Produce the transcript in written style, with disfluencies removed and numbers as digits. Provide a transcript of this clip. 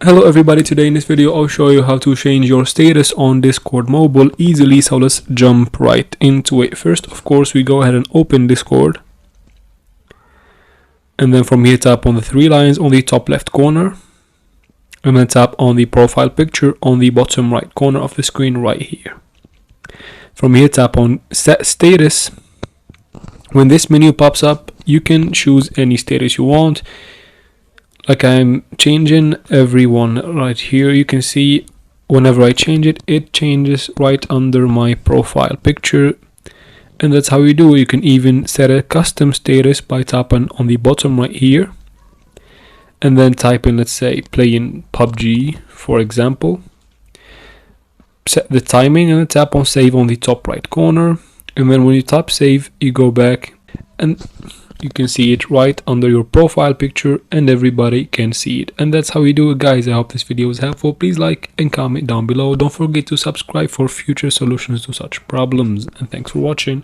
Hello everybody, today in this video I'll show you how to change your status on Discord Mobile easily, so let's jump right into it. First, of course, we go ahead and open Discord. And then from here tap on the three lines on the top left corner. And then tap on the profile picture on the bottom right corner of the screen right here. From here tap on set status. When this menu pops up, you can choose any status you want. Like I'm changing everyone right here. You can see whenever I change it, it changes right under my profile picture. And that's how you do it. You can even set a custom status by tapping on the bottom right here. And then type in, let's say, playing PUBG, for example. Set the timing and then tap on save on the top right corner. And then when you tap save, you go back and you can see it right under your profile picture and everybody can see it. And that's how you do it, guys. I hope this video was helpful. Please like and comment down below. Don't forget to subscribe for future solutions to such problems. And thanks for watching.